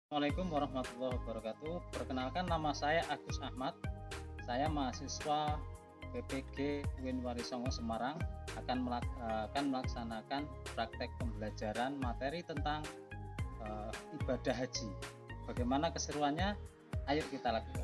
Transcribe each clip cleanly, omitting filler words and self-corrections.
Assalamualaikum warahmatullahi wabarakatuh. Perkenalkan, nama saya Agus Ahmad. Saya mahasiswa PPG UIN Warisongo Semarang akan melaksanakan praktek pembelajaran materi tentang ibadah haji. Bagaimana keseruannya? Ayo kita lakukan.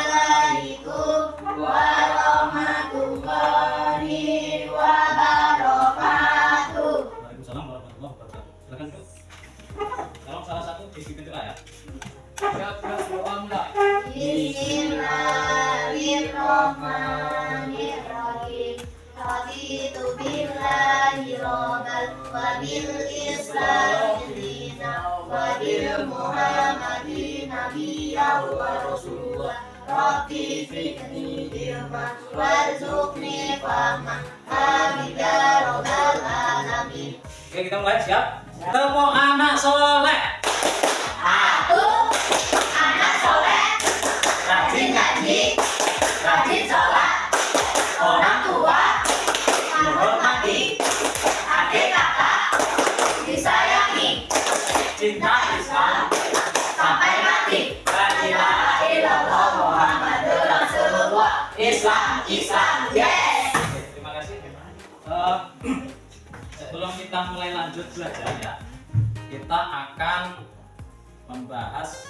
Assalamualaikum warahmatullahi wabarakatuh. Waalaikumsalam warahmatullahi wabarakatuh. Silakan Bu. Tolong salah satu di pintu ya. Bismillahirrahmanirrahim. Raditu billahi rabban wa bil islami dinan wa bil muhammadin nabiyyan wa rasulullah. Rabbi zidni ilman warzuqni fahman. Amin ya rabbal alamin. Oke, kita mulai, siap? Temu anak soleh. Aku anak soleh, rajin ngaji, rajin sholat, orang tua menghormati, adik kakak disayangi, cinta Islam sampai mati. La ilaha illallah Muhammadur Rasulullah. Islam, yes. Terima kasih. Sebelum kita mulai lanjut belajar ya, kita akan membahas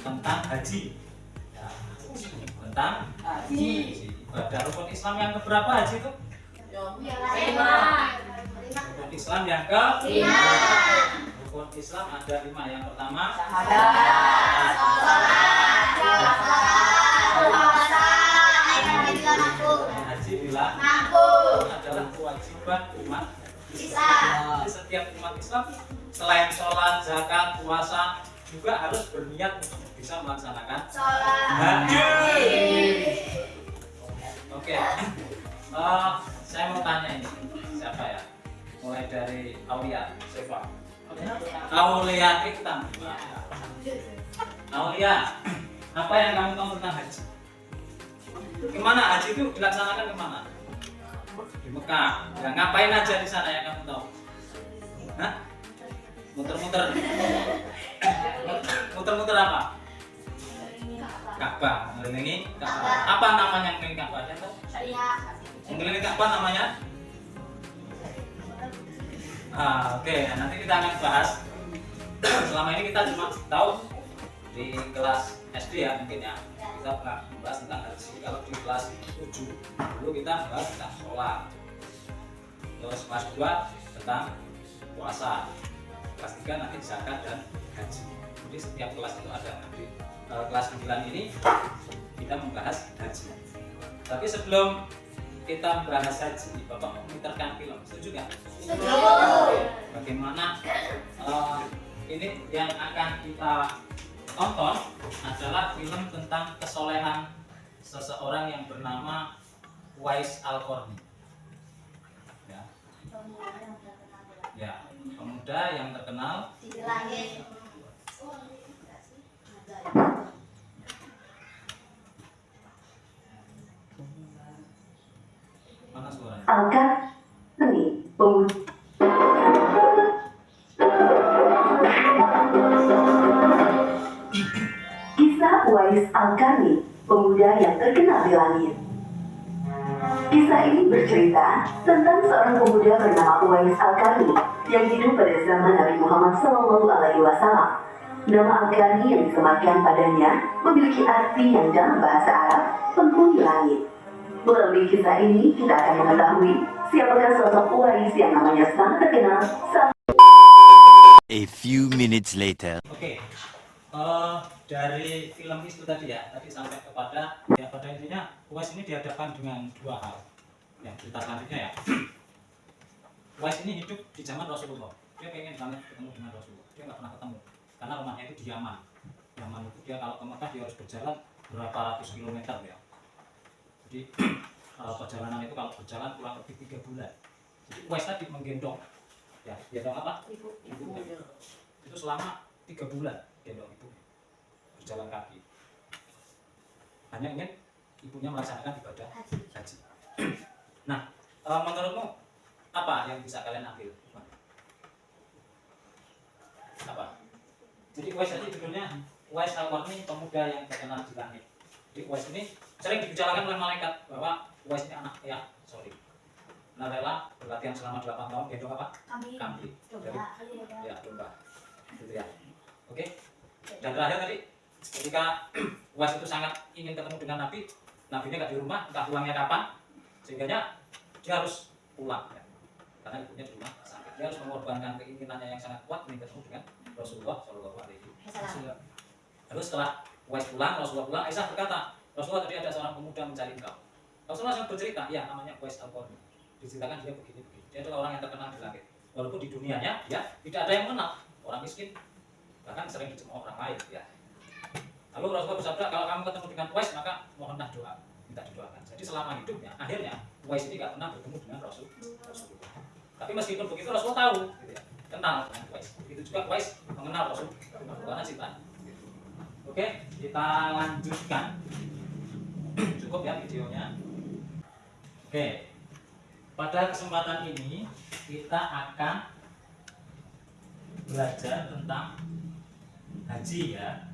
tentang haji. Ya, tentang haji. Ibadah rukun Islam yang keberapa haji itu? Rukun Islam yang ke? Rukun Islam ada 5. Yang pertama haji bila adalah kewajiban umat Islam. Jadi setiap umat Islam selain sholat, zakat, puasa juga harus berniat untuk bisa melaksanakan haji. Oke. Saya mau tanya ini, siapa ya? Mulai dari Aulia, siapa? Aulia Iktam. Aulia, apa yang kamu tahu tentang haji? Kemana haji itu dilaksanakan kemana? Di Mekah. Ya, ngapain aja di sana yang kamu tahu? Hah? Muter-muter. Muter-muter apa? Ka'bah. Mengelilingi Ka'bah. Apa namanya mengelilingi Ka'bah? Mengelilingi Ka'bah namanya? Oke. Nanti kita akan bahas. Selama ini kita cuma tahu di kelas SD ya mungkin ya. Kita pernah membahas tentang haji. Kalau di kelas 7 dulu kita bahas tentang sholat. Terus kelas 2 tentang puasa. Kelas 3 nanti zakat dan haji. Jadi setiap kelas itu ada. Nanti kelas 9 ini kita membahas haji. Tapi sebelum kita membahas haji, Bapak memutarkan film. Setuju nggak? Setuju. Bagaimana ini yang akan kita tonton adalah film tentang kesolehan seseorang yang bernama Uwais Al-Qarni. Ya, pemuda yang terkenal Di langit. mana suaranya? Al-Qarni, pemuda. Kisah Uwais Al-Qarni, pemuda yang terkenal di langit. Kisah ini bercerita tentang seorang pemuda bernama Uwais Al-Qarni yang hidup pada zaman Nabi Muhammad SAW. Nama Al-Qarni yang disematkan padanya memiliki arti yang dalam bahasa Arab penghuni langit. Melalui kisah ini kita akan mengetahui siapakah sosok Uwais yang namanya sangat terkenal. A few minutes later. Oke. Dari film itu tadi ya, tadi sampai kepada ya pada intinya Uwais ini dihadapkan dengan 2 hal. Ya, cerita selanjutnya ya. Uwais ini hidup di zaman Rasulullah. Dia pengen banget ketemu dengan Rasulullah. Dia nggak pernah ketemu karena rumahnya itu di Yaman. Yaman itu dia kalau ke Mekah dia harus berjalan berapa ratus kilometer ya. Jadi perjalanan itu kalau berjalan kurang lebih 3 bulan. Jadi Uwais tadi menggendong ya, gendong apa? Ibu. Itu selama 3 bulan. gendong ibu, berjalan kaki. Hanya ingin ibunya melaksanakan ibadah haji. Nah, menurutmu apa yang bisa kalian ambil? Apa? Jadi Uwais tadi judulnya Uwais Al-Qarni, pemuda yang terkenal di langit. Jadi Uwais ini sering dibicarakan oleh malaikat bahwa Uwais ini anak yang soleh. Nah, rela berlatihan selama 8 tahun gendong apa? Kambing. Dari ya domba. Gitu ya. Oke. Dan terakhir tadi ketika Uwais itu sangat ingin ketemu dengan Nabi, Nabinya nggak di rumah, entah pulangnya kapan, sehingga dia harus pulang ya. Karena ibunya di rumah sakit, dia harus mengorbankan keinginannya yang sangat kuat ingin ketemu dengan Rasulullah Shallallahu Alaihi Wasallam. Lalu setelah Uwais pulang, Rasulullah pulang, Aisyah berkata, Rasulullah tadi ada seorang pemuda mencari engkau. Rasulullah langsung bercerita, ya namanya Uwais Al-Qarni. Diceritakan dia begini-begini. Dia adalah orang yang terkenal di langit. Walaupun di dunianya dia tidak ada yang mengenal, orang miskin, bahkan sering dicemooh orang lain. Ya. Lalu Rasulullah bersabda, kalau kamu ketemu dengan Uwais maka mohonlah doa, minta didoakan. Jadi selama hidupnya, akhirnya Uwais ini tidak pernah bertemu dengan Rasulullah. Tapi meskipun begitu Rasulullah tahu, gitu ya, kenal dengan Uwais. Begitu juga Uwais mengenal Rasulullah karena cinta. Oke, kita lanjutkan. Cukup ya videonya. Oke, pada kesempatan ini kita akan belajar tentang haji ya.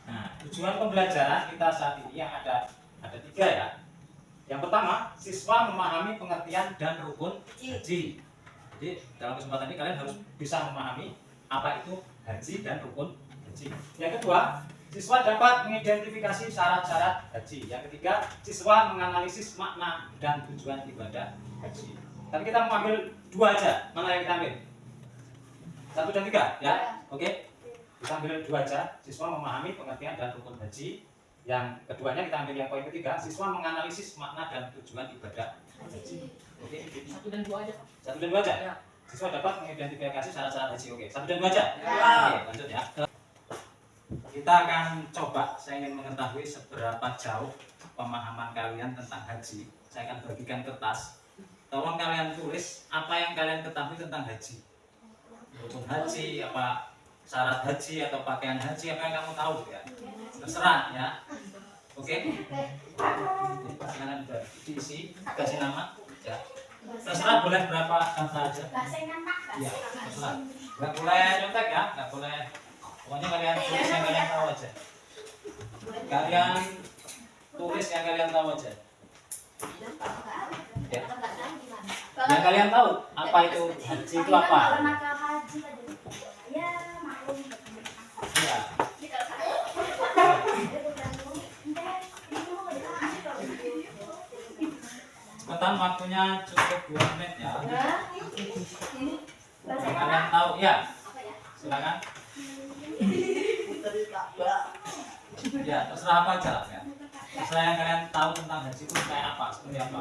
Nah, tujuan pembelajaran kita saat ini yang ada 3 ya. Yang pertama, siswa memahami pengertian dan rukun haji. Jadi dalam kesempatan ini kalian harus bisa memahami apa itu haji dan rukun haji. Yang kedua, siswa dapat mengidentifikasi syarat-syarat haji. Yang ketiga, siswa menganalisis makna dan tujuan ibadah haji. Tapi kita mau ambil 2 aja. Mana yang kita ambil? 1 dan 3 ya. Oke. Kita ambil 2 aja. Siswa memahami pengertian dan rukun haji. Yang keduanya kita ambil yang poin ketiga, siswa menganalisis makna dan tujuan ibadah haji. Oke. 1 dan 2 aja. 1 dan 2 aja. Ya. Siswa dapat mengidentifikasi syarat-syarat haji. Oke. 1 dan 2 aja. Ya. Oke, lanjut ya. Kita akan coba, saya ingin mengetahui seberapa jauh pemahaman kalian tentang haji. Saya akan bagikan kertas. Tolong kalian tulis apa yang kalian ketahui tentang haji. Rukun haji, apa syarat haji atau pakaian haji, apa yang kamu tahu ya. Terserah ya. Oke. Silakan diisi, kasih nama ya. Terserah boleh berapa kata aja. Ya, terserah. Enggak boleh nyontek ya, enggak boleh. Pokoknya kalian tulis yang kalian tahu aja. Kalian tulis yang kalian tahu aja. Ya. Yang kalian tahu apa itu haji itu apa? Ya. Cepetan, waktunya cukup 2 menit ya. Yang kalian tahu ya. Silakan. Ya, terserah apa aja ya. Terserah yang kalian tahu tentang haji itu kayak apa, seperti apa.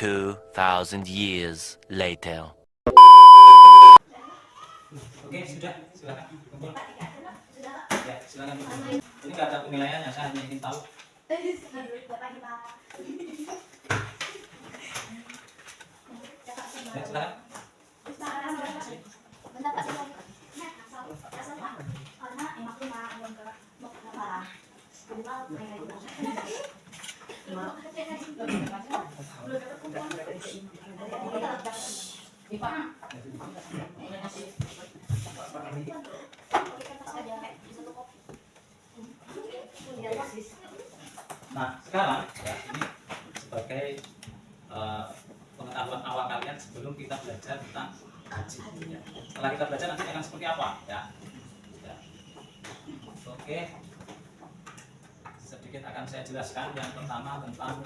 2,000 years later. Oke, sudah, silakan. Kumpul. Ya, silakan. Ini nggak ada penilaiannya, saya hanya ingin tahu. Ya, silakan. Nah, sekarang ya, ini sebagai pengetahuan awal kalian sebelum kita belajar tentang haji. Ya. Setelah kita belajar nanti akan seperti apa ya. Ya. Oke. Sedikit akan saya jelaskan. Yang pertama tentang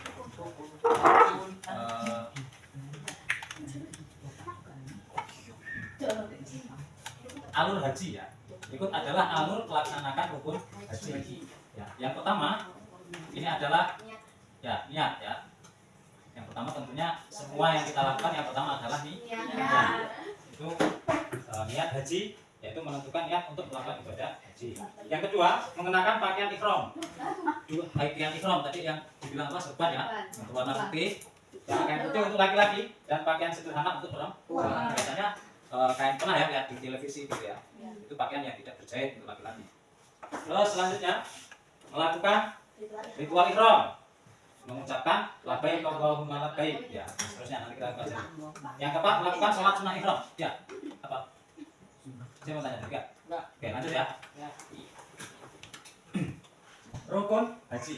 alur haji ya. Berikut adalah alur melaksanakan rukun haji. Ya. Yang pertama ini adalah ya niat ya. Yang pertama tentunya semua yang kita lakukan yang pertama adalah niat. Itu niat haji, yaitu menentukan niat untuk melakukan ibadah haji. Yang kedua, mengenakan pakaian ihram. Pakaian ihram tadi yang dibilang apa serban ya, berwarna putih. Ya, pakaian putih untuk laki-laki dan pakaian sederhana untuk perempuan. Biasanya kain pernah ya lihat di televisi gitu ya. Itu pakaian yang tidak berjahit untuk laki-laki. Terus selanjutnya melakukan ritual ihram, mengucapkan labbaik Allahumma labbaik. Ya, seterusnya nanti kita baca. Yang keempat melakukan sholat sunnah ihram. Ya, apa? Saya mau tanya juga. Oke, lanjut ya. Rukun haji.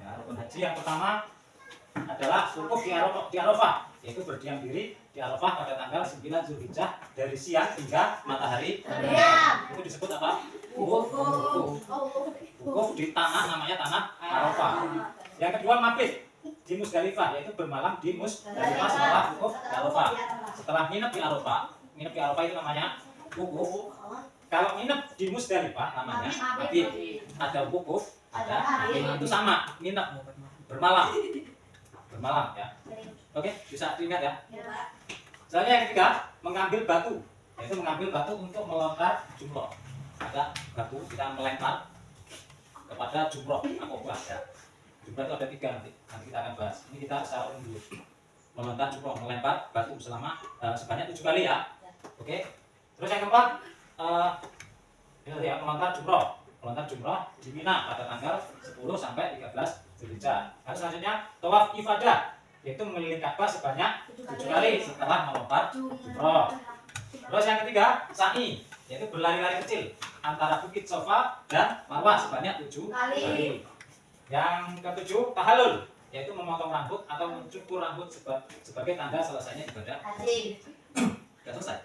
Ya, rukun haji yang pertama adalah wukuf di Arafah, yaitu berdiam diri di Arafah pada tanggal 9 Zulhijjah dari siang hingga matahari terbenam. Itu disebut apa? Wukuf. Wukuf di tanah namanya tanah Arafah. Yang kedua mabit di Musdalifah, yaitu bermalam di Musdalifah setelah wukuf di Arafah. Setelah nginep di Arafah itu namanya wukuf. Kalau nginep di Musdalifah namanya mabit. Ada wukuf, ada itu sama, nginep, bermalam ya. Oke, bisa diingat ya. Selanjutnya yang ketiga mengambil batu, yaitu mengambil batu untuk melontar jumroh. Ada batu kita melempar kepada jumroh akobah ya. Jumroh itu ada 3 nanti kita akan bahas. Ini kita secara umum dulu. Melontar jumroh, melempar batu selama sebanyak 7 kali ya. Oke. Terus yang keempat melontar jumroh di Mina pada tanggal 10 sampai 13 Zulhijjah. Lalu selanjutnya tawaf ifadah, yaitu mengelilingi Ka'bah sebanyak 7 kali setelah melontar jumroh. Terus yang ketiga sa'i, yaitu berlari-lari kecil antara Bukit Sofa dan Marwah sebanyak 7 kali. Yang ketujuh tahallul, yaitu memotong rambut atau mencukur rambut sebagai tanda selesainya ibadah haji. Sudah selesai.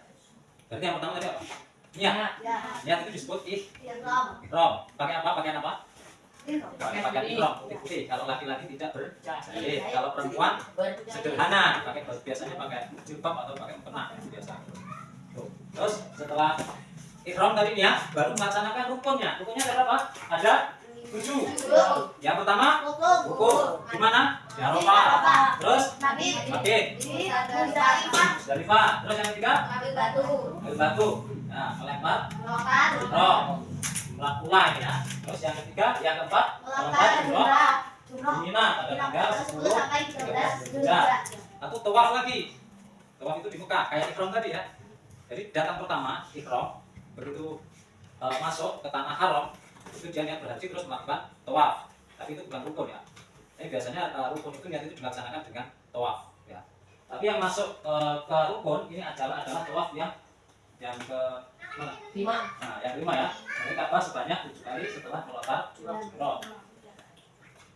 Berarti yang pertama tadi apa? Niat itu disebut ihram. Pakai apa? Pakaian apa? Pakai pakaian ihram putih-putih. Kalau laki-laki tidak berjilbab, kalau perempuan sederhana, biasanya pakai jilbab atau pakai mukena biasa. Terus setelah ihram tadi ya, baru melaksanakan rukunnya. Rukunnya ada berapa? Ada 7. Yang pertama wukuf. Di mana? Di Arafah. Terus mabit. Musdalifah. Terus yang ketiga ambil batu. Nah, melempar jumroh. Mulai ya. Terus yang ketiga, yang keempat melempar jumroh di Mina pada tanggal 10 Zulhijjah. Atau tawaf lagi. Tawaf itu di Mekah kayak ihram tadi ya. Jadi datang pertama ihram, begitu masuk ke tanah haram itu dia niat berhaji terus melakukan tawaf. Tapi itu bukan rukun ya. Tapi biasanya rukun itu niat itu dilaksanakan dengan tawaf ya. Tapi yang masuk ke rukun ini adalah tawaf yang ke mana? 5. Nah, yang 5 ya. Jadi Ka'bah sebanyak 7 kali setelah melontar jumroh.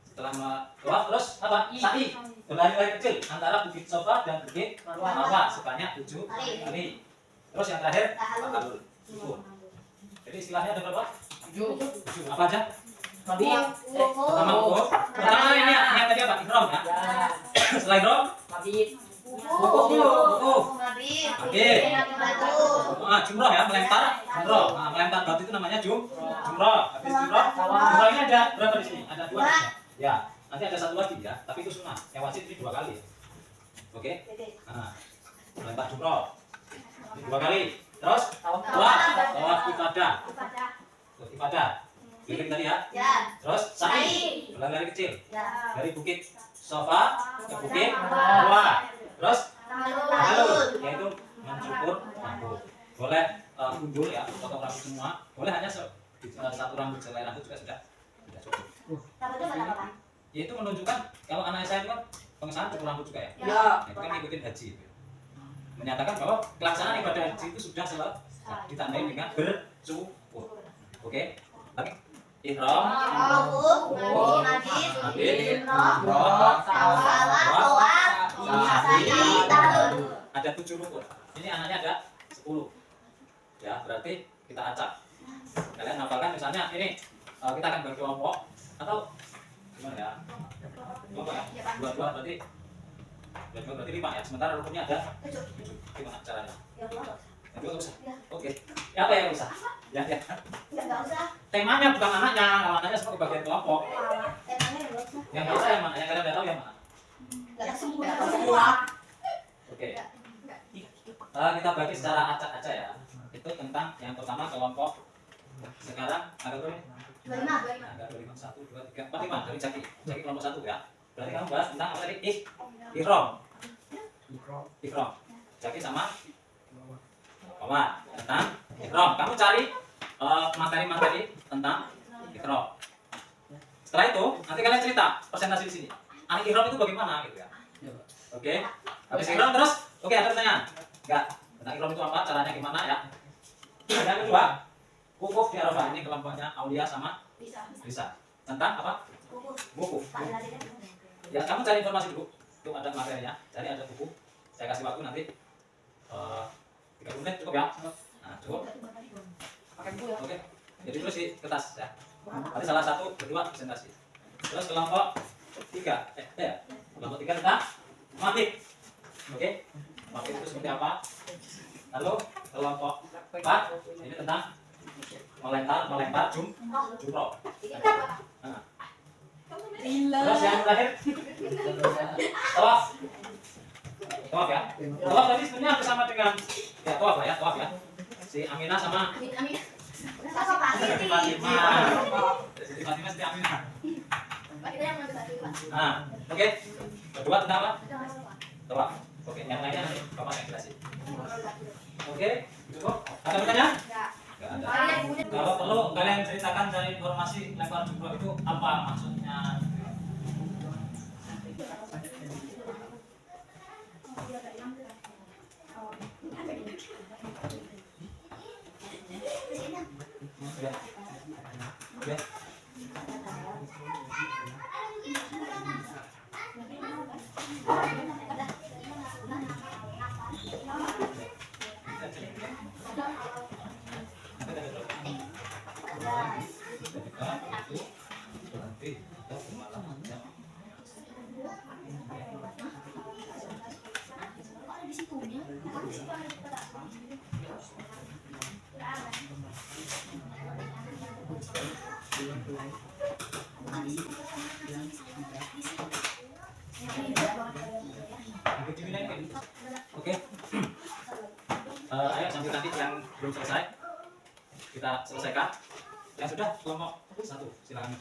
Setelah tawaf terus apa? Sa'i. Berlari-lari kecil antara Bukit Sofa dan Bukit Marwah sebanyak 7 kali. Terus yang terakhir tahallul. Jadi istilahnya ada berapa? 7. Apa aja? Pertama wukuf. Pertama ini yang tadi apa? Ihram ya. Setelah ihram mabit. Wukuf dulu, wukuf. Mabit. Jumroh ya, melempar jumroh. Nah, melempar batu itu namanya jumroh. Habis jumroh ini ada berapa di sini? Ada 2 ya. Nanti ada 1 lagi ya, tapi itu sunnah. Yang wajib ini 2 kali. Oke? Nah, melempar jumroh. Ini 2 kali. Terus tawaf ibadah. Keliling tadi ya. Terus sa'i, berlari kecil. Dari Bukit Sofa ke Bukit Marwah. Terus tahallul, yaitu mencukur rambut. Boleh gundul ya, potong rambut semua. Boleh hanya satu rambut, selai rambut juga sudah cukup. Itu menunjukkan kalau anak saya itu kan pengesahan cukur rambut juga ya. Itu kan ngikutin haji. Menyatakan bahwa pelaksanaan ibadah haji itu sudah selesai, ditandai dengan bercukur. Oke? Lagi ihram, ada 7 rukun. Ini anaknya ada 10. Ya, berarti kita acak. Kalian hafalkan misalnya ini kita akan bagi kelompok atau gimana ya? Kelompok ya. 2 berarti 5 ya. Sementara rukunnya ada 7. Gimana caranya? Enggak usah. Oke. Ya, apa yang usah? Ya. Enggak usah. Temanya bukan anaknya, kalau anaknya semua kebagian kelompok. Temanya enggak usah. Yang enggak usah yang mana? Yang kalian udah tahu yang mana? Enggak semua. Oke. Kita bagi secara acak aja ya. Itu tentang yang pertama kelompok. Sekarang ada berapa nih? 25. Ada 25, 1, 2, 3, 4, 5 dari Jaki. Jaki kelompok 1 ya. Berarti kamu bahas tentang apa tadi? Ihram. Jaki sama Omar tentang ihram. Kamu cari materi-materi tentang Iqra. Setelah itu nanti kalian cerita presentasi di sini. Iqra itu bagaimana gitu ya. Oke. Habis Iqra terus, oke ada pertanyaan? Enggak. Tentang Iqra itu apa? Caranya gimana ya? Yang kedua, wukuf di Arafah. Ini kelompoknya Aulia sama Risa. Tentang apa? Wukuf. Ya kamu cari informasi dulu. Itu ada materinya. Cari ada buku. Saya kasih waktu nanti 30 menit cukup ya. Nah, cukup. Pakai buku ya. Oke. Jadi terus di kertas ya. Nanti salah satu, kedua presentasi. Terus kelompok 3. Kelompok 3 tentang mafik. Oke. Mafik itu seperti apa? Lalu kelompok 4 ini tentang melempar jumroh. Nah. Terus yang terakhir tawaf. Tawaf ya. Tawaf tadi sebenarnya bersama dengan ya tawaf lah ya, tawaf ya. Si Aminah sama Siti Fatimah. Siti Fatimah Siti Aminah. Nah, oke. Kedua tentang apa? Tawaf. Oke, yang lainnya nanti Bapak yang jelasin. Oke, cukup. Ada pertanyaan? Enggak ada. Kalau perlu kalian ceritakan dari informasi lempar jumroh itu apa maksudnya? Oke. Oke. Ayo sambil nanti yang belum selesai kita selesaikan. Yang sudah kelompok 1 silakan.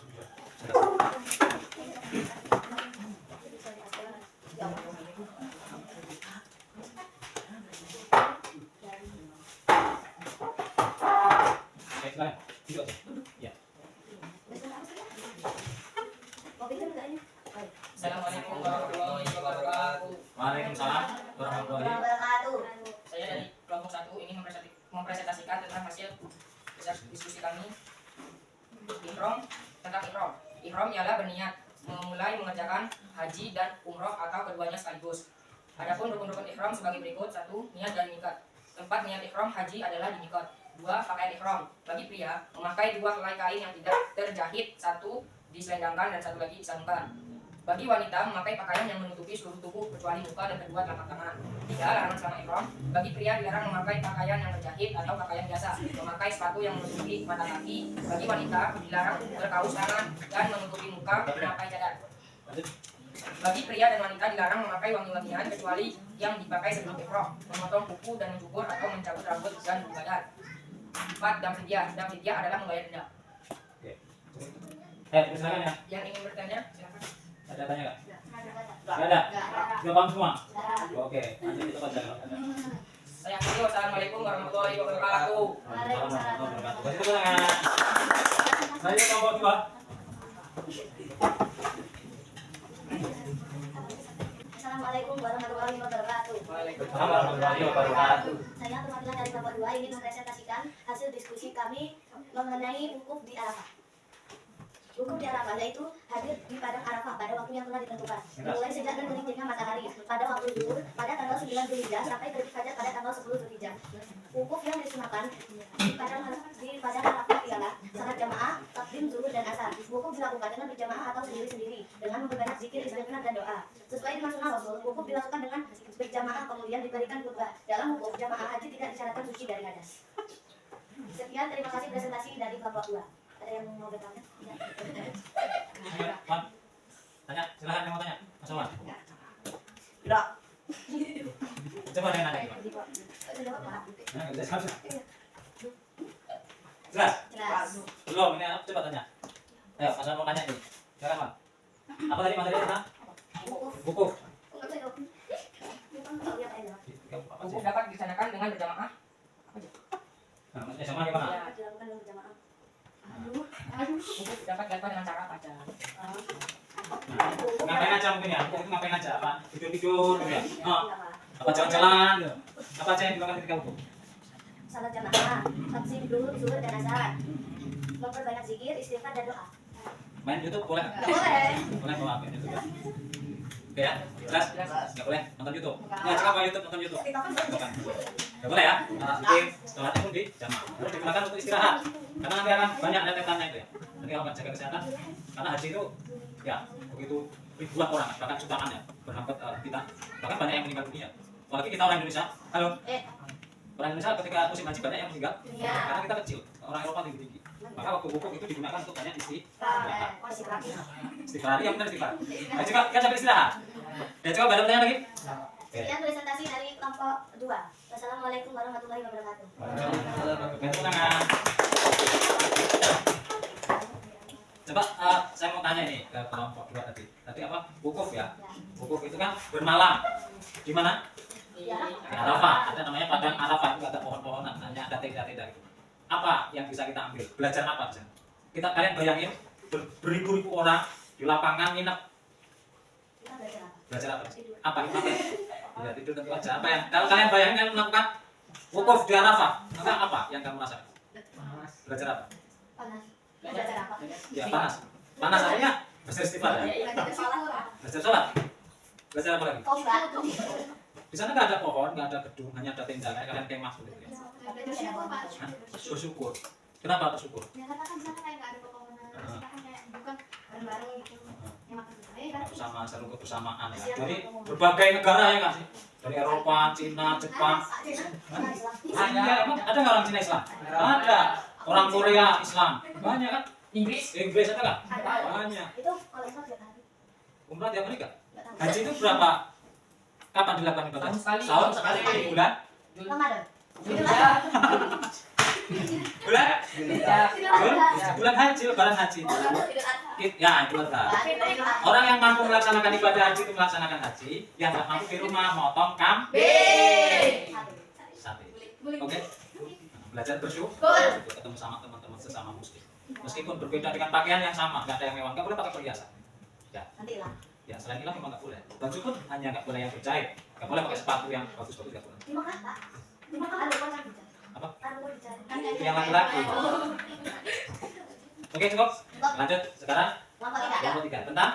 Oke, silakan. Duduk aja. Ya. Assalamualaikum warahmatullahi wabarakatuh. Waalaikumsalam warahmatullahi wabarakatuh. Saya dari kelompok 1 ingin mempresentasikan tentang hasil diskusi kami Ihram tentang Ihram. Ihram ialah berniat memulai mengerjakan haji dan umroh atau keduanya sekaligus. Adapun rukun-rukun ihram sebagai berikut: 1. Niat dan miqat. Tempat niat ihram haji adalah di miqat. 2. Pakaian ihram. Bagi pria, memakai 2 helai kain yang tidak terjahit, 1 diselendangkan dan 1 lagi disandungkan. Bagi wanita, memakai pakaian yang menutupi seluruh tubuh kecuali muka dan kedua telapak tangan. 3. Larangan selama ihram. Bagi pria dilarang memakai pakaian yang berjahit atau pakaian biasa, memakai sepatu yang menutupi mata kaki. Bagi wanita dilarang berkaus tangan dan menutupi muka, memakai cadar. Bagi pria dan wanita dilarang memakai wangi-wangian kecuali yang dipakai sebelum ihram, memotong kuku dan mencukur atau mencabut rambut dan bulu badan. 4. Dam fidyah. Dam fidyah adalah membayar denda. Oke. Silakan ya. Yang ingin bertanya, silakan. Ada tanya nggak? Nggak ada. Sudah paham semua? Oke. Nanti kita baca. Saya akhiri. Wassalamualaikum warahmatullahi wabarakatuh. Waalaikumsalam warahmatullahi wabarakatuh. Kasih tepuk tangan. Saya kelompok 2. Assalamualaikum warahmatullahi wabarakatuh. Waalaikumsalam warahmatullahi wabarakatuh. Saya perwakilan dari kelompok 2 ingin mempresentasikan hasil diskusi kami mengenai wukuf di Arafah. Wukuf di Arafah yaitu hadir di padang Arafah pada waktu yang telah ditentukan, mulai sejak tergelincirnya matahari pada waktu zuhur pada tanggal 9 Zulhijjah sampai terbit fajar pada tanggal 10 Zulhijjah. Wukuf yang disunahkan di padang Arafah ialah salat jamaah, takdim, zuhur dan asar. Wukuf dilakukan dengan berjamaah atau sendiri-sendiri dengan memperbanyak zikir, istighfar dan doa. Sesuai dengan sunnah Rasul, wukuf dilakukan dengan berjamaah kemudian diberikan khutbah. Dalam wukuf jamaah haji tidak disyaratkan suci dari hadas. Sekian, terima kasih presentasi dari kelompok 2. Ada yang mau bertanya? Wan, tanya, silakan yang mau tanya. Mas Wan. Tidak. Coba ada yang nanya gimana? Jelas? Jelas. Belum, ini coba tanya. Ayo, Mas Wan mau tanya nih. Silakan, Wan. Apa tadi materi tentang? Wukuf. Wukuf dapat dilaksanakan dengan berjamaah Nah, maksudnya jamaah gimana? Ya, dilakukan dengan berjamaah. wukuf dapat dilakukan dengan cara apa aja? Nah, ngapain aja mungkin ya? Wukuf itu ngapain aja? Apa? Tidur-tidur gitu ya? Oh, Iya, Pak. apa jalan-jalan gitu? Apa aja yang dilakukan ketika wukuf? Salat jamaah, taksim dulu, zuhur dan asar. Memperbanyak zikir, istighfar dan doa. Main YouTube boleh nggak? Nggak boleh. Boleh mau main YouTube ya? Oke ya? Jelas? Nggak boleh nonton YouTube? Ya, cakap apa YouTube nonton YouTube? Bukan. Nggak boleh ya? Mungkin setelahnya pun di jamaah. Harus digunakan untuk istirahat. Karena nanti akan banyak rentetannya itu ya. Nanti kalau nggak jaga kesehatan, karena haji itu ya begitu ribuan orang, bahkan jutaan ya berangkat kita. Bahkan banyak yang meninggal dunia. Apalagi kita orang Indonesia. Halo? Orang Indonesia ketika musim haji banyak yang meninggal. Iya. Karena kita kecil. Orang Eropa tinggi tinggi. Maka waktu wukuf itu digunakan untuk banyak istirahat. Istighfar, iya benar istighfar. Nah, juga kan sampai istirahat. Ya coba ada pertanyaan lagi? Oke. Sekian presentasi dari kelompok 2. Wassalamualaikum warahmatullahi wabarakatuh. Tepuk tangan. Coba saya mau tanya ini ke kelompok 2 tadi. Tadi apa? Wukuf ya. Wukuf itu kan bermalam. Di mana? Di Arafah. Ada namanya padang Arafah, itu ada pohon-pohonan, hanya ada tenda-tenda gitu. Apa yang bisa kita ambil? Belajar apa bisa? Kalian bayangin beribu-ribu orang di lapangan nginep. Kita belajar apa? Belajar apa? Tidur. Apa? Ya tidur tentu aja. Apa yang kalau kalian bayangin kalian melakukan wukuf di Arafah, maka apa yang kamu rasakan? Belajar apa? Panas. Belajar apa? Ya panas. Panas artinya belajar istighfar ya. Belajar sholat. Belajar sholat. Belajar apa lagi? Khotbah. Di sana nggak ada pohon, nggak ada gedung, hanya ada tenda. Kayak kalian kemah gitu ya. Bersyukur, Pak. Hah? Bersyukur. Kenapa bersyukur? Ya karena kan di sana kayak nggak ada pepohonan, kita kan kayak bukan bareng-bareng gitu. Ya makan bersama kan. Bersama seru kebersamaan ya. Dari berbagai negara ya nggak sih? Dari Eropa, Cina, Jepang. Iya, emang ada nggak orang Cina Islam? Ada. Orang Korea Islam. Banyak kan? Inggris? Inggris ada nggak? Ada. Banyak. Itu kalau Islam tiap hari. Umrah tiap hari nggak? Nggak tahu. Haji itu berapa? Kapan dilakukan ibadah? Tahun sekali. Tahun sekali di bulan? Ramadan. Julhijjah. Bulan? Julhijjah. Bulan haji, lebaran haji. Ya, itu Adha. Orang yang mampu melaksanakan ibadah haji itu melaksanakan haji, yang nggak mampu di rumah motong sate. Oke? Belajar bersyukur, ketemu sama teman-teman sesama muslim. Meskipun berbeda dengan pakaian yang sama, nggak ada yang mewah, nggak boleh pakai perhiasan. Ya, Nanti lah. ya selain itu memang nggak boleh. Baju pun hanya nggak boleh yang berjahit, nggak boleh pakai sepatu yang bagus-bagus nggak boleh. Di Mekah, Pak. Di Mekah ada orang bicara. Apa? Ada orang bicara. Yang laki-laki. Oke, cukup. Lanjut sekarang. Kelompok tiga. Kelompok 3 tentang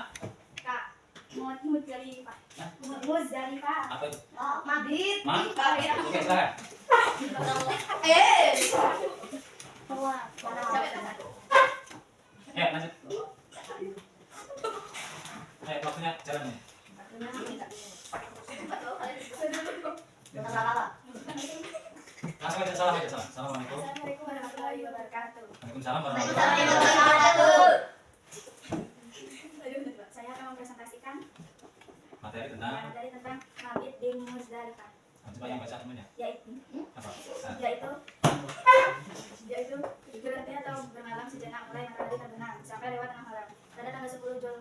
Kak, Muzdalifah. Muzdalifah. apa itu? Oh, mabit. Oke, silakan. Semua. Lanjut. Waktunya jalan nih. Langsung aja salam aja salam. Assalamualaikum. Assalamualaikum warahmatullahi wabarakatuh. Waalaikumsalam warahmatullahi Waalaikumsalam wabarakatuh. warahmatullahi wabarakatuh. Saya akan mempresentasikan Materi tentang materi tentang mabit di Muzdalifah, coba yang baca temennya. yaitu Apa? yaitu berhenti atau bermalam sejenak mulai matahari terbenam sampai lewat tengah malam pada tanggal 10 Jul.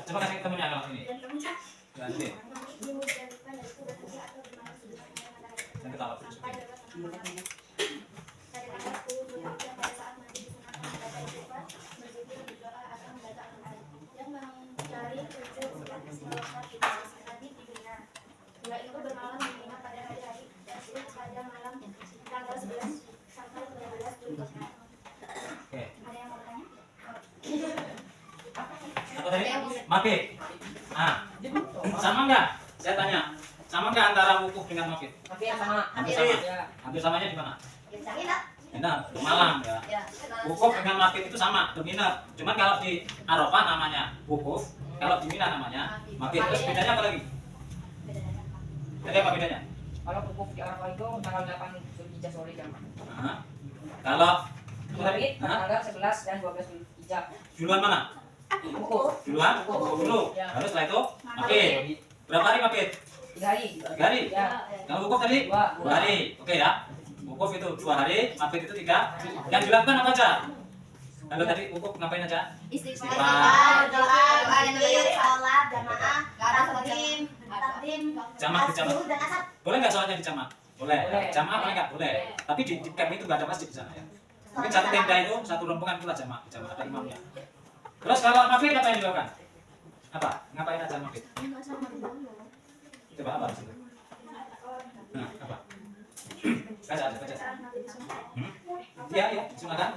Coba kasih temennya kalau ini. Dan kemudian Lanjut. di Muzdalifah yaitu berhenti atau bermalam sejenak mulai matahari Yang terbenam ketawa sampai lewat tengah malam pada tanggal 10 Zulhijjah pada saat mandi disunahkan membaca istighfar, berzikir, berdoa atau membaca Al-Quran yang mencari tujuh sifat istighfar di Nabi di Mina, yaitu bermalam di Mina pada hari-hari tersebut pada malam tanggal 11 sampai 12 Zulhijjah. Oke. Ada yang mau bertanya? Apa tadi? Mabit. Sama nggak? Saya tanya. Sama nggak antara wukuf dengan mabit? Tapi yang sama. Hampir sama. Ya. Hampir samanya di mana? Ya, cari tak? Benar, malam ya. Ya. Wukuf dengan mabit itu sama, berminat. Cuman kalau di Arafah namanya wukuf, kalau di Mina namanya mabit. Terus bedanya apa lagi? Jadi apa bedanya? Kalau wukuf di Arafah itu tanggal 8 Zulhijjah sore jam. Nah, kalau Mabit tanggal 11 dan 12 Zulhijjah. duluan mana? Wukuf. Duluan wukuf dulu. Ya. Baru setelah itu mabit. Berapa hari mabit? 3 hari. 3 hari. Ya. Kalau wukuf tadi? 2 hari. Oke ya. Wukuf itu 2 hari, mabit itu 3. Yang dilakukan apa aja? Kalau tadi wukuf ngapain aja? Istighfar, doa, sholat, jamaah, takdim, Jamak di jamak. zuhur dan asar. Boleh nggak sholatnya di jamak? Boleh. Boleh. Jamaah boleh nggak? Boleh. Tapi di camp itu nggak ada masjid di sana ya. Mungkin satu tenda itu, satu rombongan pula jamaah, ada imamnya. Terus kalau maghrib apa yang dilakukan? Apa? Ngapain aja maghrib? Coba apa? Nah, apa? Baca aja, baca. Iya, iya, silakan.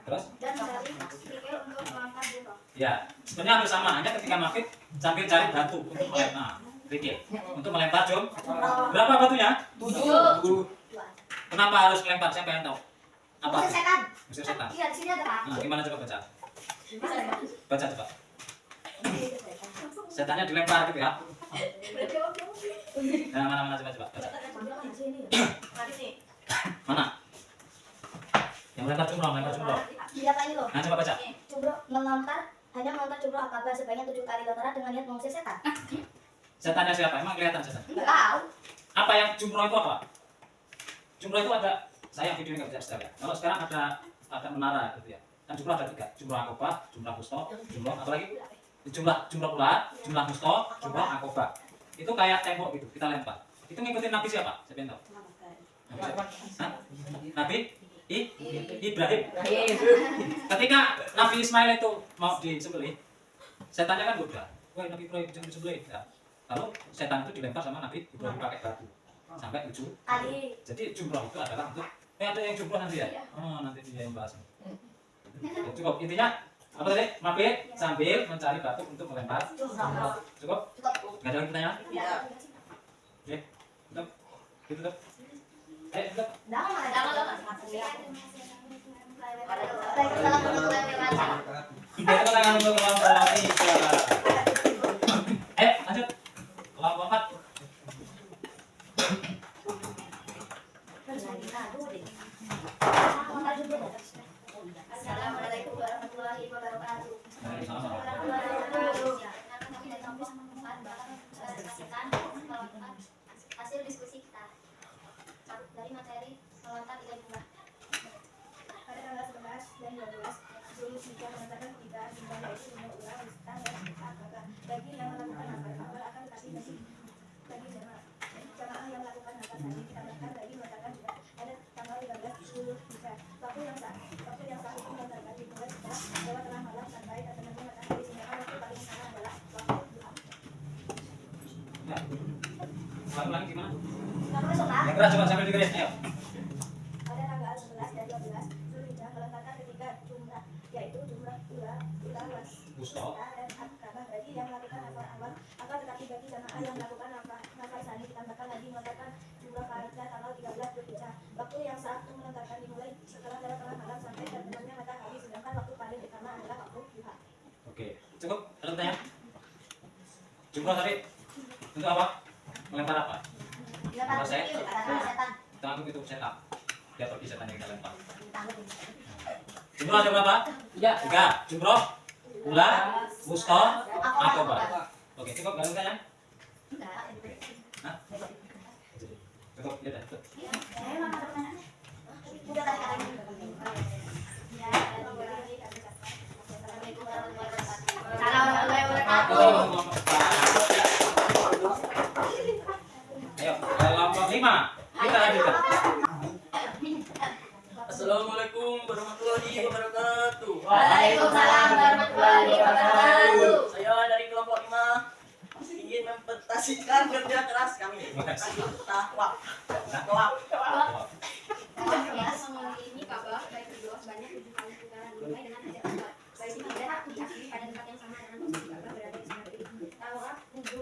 Terus? Dan mencari pikir untuk melangkah jumroh. Ya, sebenarnya hampir sama. Hanya ketika maghrib sambil cari batu untuk melempar. Nah, pikir untuk melempar berapa batunya? 7. Kenapa harus melempar? Siapa yang tahu? Apa? Usir setan. Usir setan. Iya, di sini ada Pak. Nah, gimana coba baca? Baca coba. Setannya dilempar gitu ya. Nah, mana coba baca. Mana? Yang melempar jumroh. Iya Pak, ini loh. Nah, coba baca. Jumroh melontar, hanya melontar jumroh Akabah sebanyak 7 kali lontaran dengan niat mengusir setan. Setannya siapa? Emang kelihatan setan? Enggak tahu. Apa yang jumroh itu apa? Jumroh itu ada, saya video ini nggak bisa setel ya. Kalau sekarang ada menara gitu ya. Kan jumroh ada 3, jumroh akobah, jumroh wusto, jumroh apa lagi? Jumroh pula, jumroh wusto, jumroh akobah. Itu kayak tembok gitu, kita lempar. Itu ngikutin Nabi siapa? Siapa yang tahu? Nabi siapa? Hah? Nabi Ibrahim. Ketika Nabi Ismail itu mau disembelih, setannya kan udah, wah Nabi Ibrahim jangan disembelih. Ya. Lalu setan itu dilempar sama Nabi Ibrahim pakai batu sampai 7 kali. Jadi jumroh itu adalah untuk ada yang jumroh nanti ya? Oh, nanti dia yang bahas. Ya, cukup, intinya apa tadi? Mabit sambil mencari batu untuk melempar. Cukup? Nggak ada lagi pertanyaan? Oke, tutup. Ditutup. Tutup. Biar tangan untuk kelompok 3. Lanjut. Kelompok 4. Assalamualaikum warahmatullahi wabarakatuh. Hasil diskusi kita dari materi melontar 3 jumlah. Pada tanggal 11 dan 12 Zulhijjah mengatakan 3 jumlah yaitu jumlah ulang, ustaz dan akabah. Bagi yang melakukan hafal akan tetapi bagi jamaah yang melakukan hafal tadi ditambahkan bagi mengatakan juga ada tanggal 13 Zulhijjah. Waktu yang sah itu melontarkan dimulai setelah lewat tengah malam sampai terbenamnya matahari, sehingga waktu paling sana adalah waktu duha. Ulang gimana? Sholat. Yang keras coba sambil dengerin, ayo. Pada tanggal 11 dan 12 Zulhijjah melontarkan ketiga jumlah, yaitu jumlah ulang Wusto dan akabah bagi yang melakukan hafal awal. Akan tetapi bagi jamaah yang melakukan hafal sani ditambahkan lagi melontarkan jumlah faridah tanggal 13 Zulhijjah. Waktu yang sah untuk melontarkan dimulai setelah lewat tengah malam sampai terbenamnya matahari, sedangkan waktu paling utama adalah waktu duha. Oke, cukup. Ada pertanyaan? Jumroh tadi untuk apa? Melempar apa? Dilempar kecil, kata setan. Kita anggap itu setan. Dia pergi setannya kita lempar. Jumroh ada berapa? 3. Jumroh, ula, wusto, akobah. Oke, cukup. Gak ada pertanyaan? Hah? Cukup, ya udah. Cukup. Udah tadi katanya. Assalamualaikum warahmatullahi Ayo, kelompok 5. Kita lanjutkan. Assalamualaikum warahmatullahi wabarakatuh. Waalaikumsalam warahmatullahi wabarakatuh. Saya dari kelompok 5 ingin mempresentasikan kerja keras kami. Tawaf. Ini kabah baik berdoa sebanyak 7 kali putaran dimulai dengan ajak akbar. Baik tidak diakhiri pada tempat yang sama dengan posisi kabah berada di sebelah kiri. Tawaf wudhu,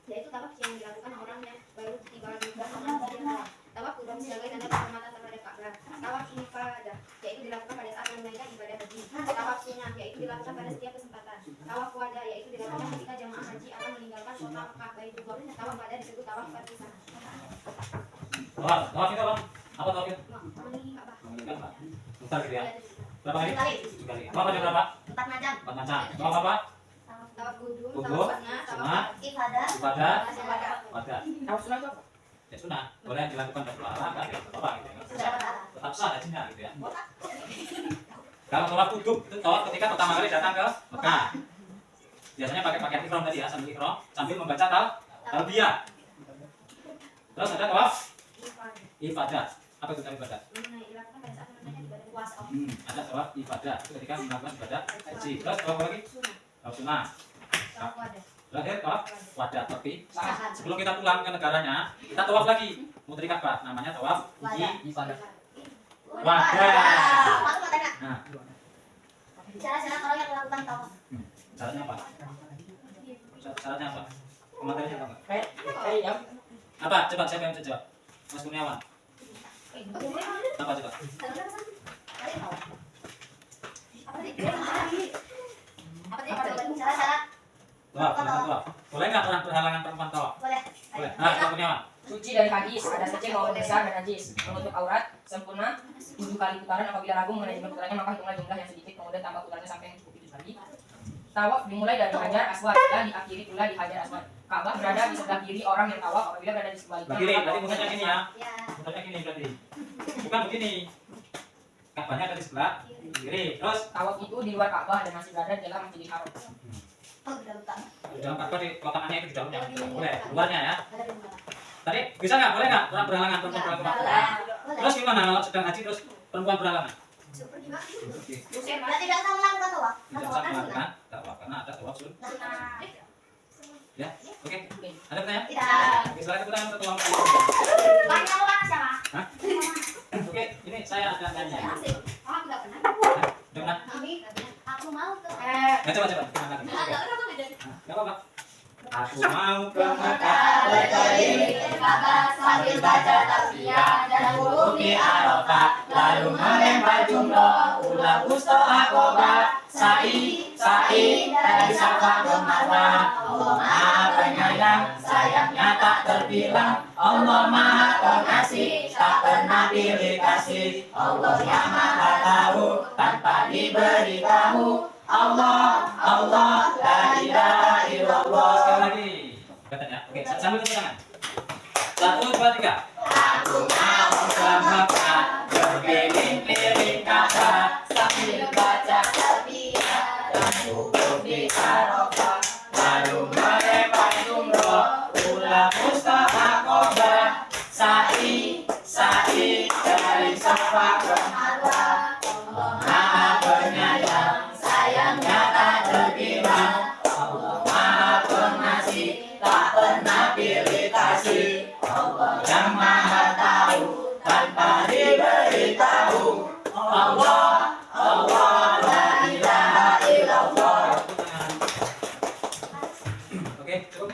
yaitu tawaf yang dilakukan orang yang baru tiba di Ibrahim dan tawaf kudum sebagai tanda penghormatan terhadap Ka'bah. Tawaf ifadah, yaitu dilakukan pada saat menunaikan ibadah haji. Tawaf sunnah, yaitu dilakukan pada setiap kesempatan. Tawaf wada, yaitu dilakukan ketika jamaah haji akan meninggalkan kota Mekah. Baitullah. Tawaf wada disebut tawaf perpisahan. Tawaf itu apa? Apa tawaf itu? Mengelilingi Ka'bah. Mengelilingi Ka'bah. Bentar gitu ya. Berapa kali? 7 kali. 7 kali. Tawaf ada berapa? 4 macam. 4 macam. Tawaf apa? Tawaf kudum, Wudhu, tawaf sunnah, sunnah, tawaf ifadah, ibadah, wada. wada. Tawaf sunnah itu apa? Ya sunnah, boleh dilakukan pada olahraga ya, apa gitu ya. Tetap sah hajinya gitu ya. Kalau tawaf kudum itu tawaf ketika pertama kali datang ke Mekah. Biasanya pakai pakaian ihram tadi ya, sambil ihram sambil membaca talbiyah. Terus ada tawaf ibadah. Apa itu tawaf ibadah? Dilakukan pada saat menunaikan ibadah puasa. Ada tawaf ibadah itu ketika melakukan ibadah haji. Terus tawaf apa lagi? Tawaf sunnah. Tawaf wadah. Terakhir tawaf wadah. Tapi Saat. sebelum kita pulang ke negaranya, kita tawaf lagi. Muteri Ka'bah. Namanya tawaf Ibadah. wadah. Aku mau tanya. Nah, Syarat-syarat orang yang melakukan tawaf. syaratnya apa? Syaratnya apa? Komentarnya apa? Ya. Apa? Coba siapa yang bisa jawab? Mas Kurniawan. Apa coba? Syarat-syarat Tawaf, silakan tawaf. Boleh nggak orang berhalangan perempuan tawaf? boleh. Boleh. Nah, Mas Kurniawan. Suci dari hadis, ada saja maupun besar dan najis, menutup aurat, sempurna, 7 kali putaran. Apabila ragu mengenai jumlah putarannya, maka hitunglah jumlah yang sedikit, kemudian tambah putarannya sampai yang cukup itu tadi. Tawaf dimulai dari Hajar Aswad dan diakhiri pula di Hajar Aswad. Ka'bah berada di sebelah kiri orang yang tawaf. Apabila berada di sebelah Sebelah kiri, berarti muternya gini ya. Ya. Muternya gini berarti. Bukan begini. Ka'bahnya ada di sebelah kiri. Terus tawaf itu di luar Ka'bah dan masih berada di dalam Masjidil Haram. Oh, udah lupa. di dalam Ka'bah di kotakannya itu di dalamnya. Boleh, luarnya ya. Ada di mana? Tadi bisa nggak? Boleh nggak orang berhalangan perempuan berhalangan? Boleh. Terus gimana kalau sedang haji terus perempuan berhalangan? Super gimana? Oke. Berarti tidak usah melakukan tawaf. Tidak usah melakukan tawaf karena ada tawaf sunnah. Ya, oke. Ada pertanyaan? Tidak. Oke, silakan tepuk tangan untuk tawaf. Banyak orang siapa? Hah? Oke, ini saya ada tanya. Oh, aku tidak pernah. Udah pernah? Aku mau ke. Nah, coba coba. Gimana lagi? Nggak apa-apa. Nggak apa-apa. Aku mau ke Mekah. Berkeliling ke Ka'bah sambil baca tasbih dan wudhu di Arafah, lalu melempar jumroh, ulah wusta aqobah, sa'i dari Safa ke Marwah. Allah Maha Penyayang, sayangnya tak terbilang. Allah Maha Pengasih, tak pernah pilih kasih. Allah yang Maha Tahu, tanpa diberitahu. Allah, la ilaha illallah. Sekali lagi. Katanya. Oke, sambil tepuk tangan. 1, 2, 3. Aku mau ke Mekah, berkeliling-keliling Ka'bah sambil baca tasbih dan wudhu di Arafah, lalu melempar jumroh, ulah wusta aqobah, sa'i dari Safa ke Marwah. Allah Maha Penyayang, sayangnya tak terbilang. Allah Maha Pengasih, tak pernah pilih kasih. Allah yang Maha Tahu, tanpa diberitahu. Allah, la ilaha illallah. Oke, cukup.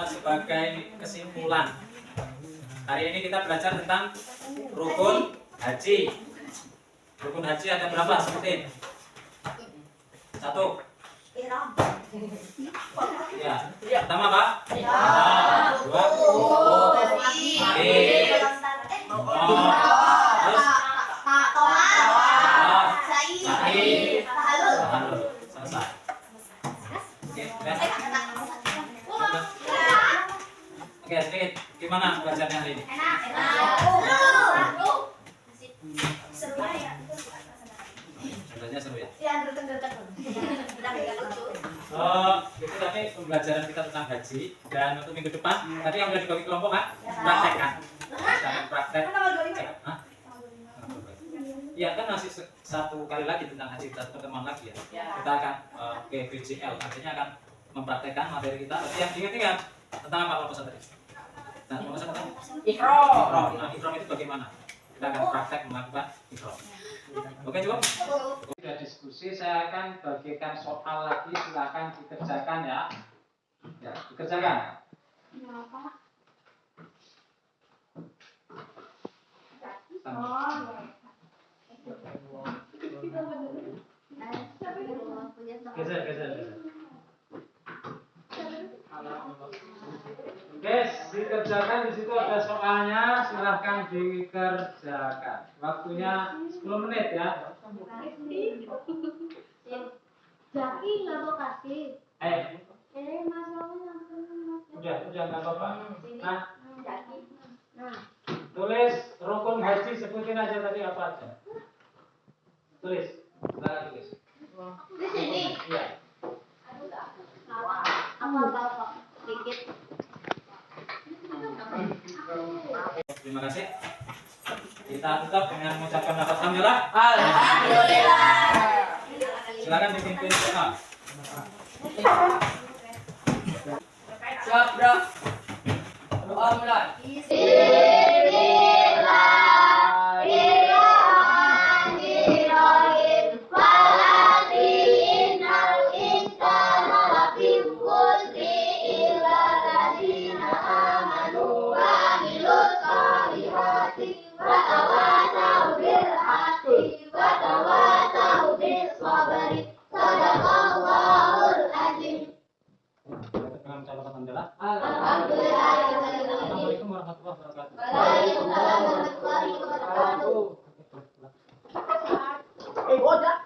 Sebagai kesimpulan, hari ini kita belajar tentang rukun haji. Rukun haji ada berapa? Sebutin. 1. Ihram. Ya. Pertama apa? Ihram. 2. Terus sa'i. Selesai. Oke, udah. Oke, sedikit. Gimana belajarnya hari ini? Belajarnya seru ya? Itu tadi pembelajaran kita tentang haji. Dan untuk minggu depan, tadi yang udah dibagi kelompok kan? Praktek kan? Praktek. Hah? Iya kan masih satu kali lagi tentang haji, satu pertemuan lagi ya. Kita akan ke BJL, artinya akan mempraktekkan materi kita. Berarti yang diingat-ingat tentang apa proposal tadi? Nah, proposal tentang Ihram. Nah, ihram itu bagaimana? Kita akan praktek melakukan ihram. Oke, cukup? Sudah diskusi, saya akan bagikan soal lagi, silakan dikerjakan ya. Ya, dikerjakan. Geser. Guys, dikerjakan, di situ ada soalnya, silahkan dikerjakan. Waktunya 10 menit ya. Jaki nggak mau kasih. Udah nggak apa-apa. Nah, Jaki. Nah. tulis rukun haji, sebutin aja tadi apa aja. Tulis, silakan tulis. Di sini. Iya. Aku tahu kok. Dikit. Terima kasih. Kita tutup dengan mengucapkan lafaz alhamdulillah. Silakan dipimpin doa. Siap, bro. Doa mulai. Dengan mengucapkan alhamdulillah. Alhamdulillah. Assalamualaikum warahmatullahi wabarakatuh. Waalaikumsalam warahmatullahi wabarakatuh. Bocah.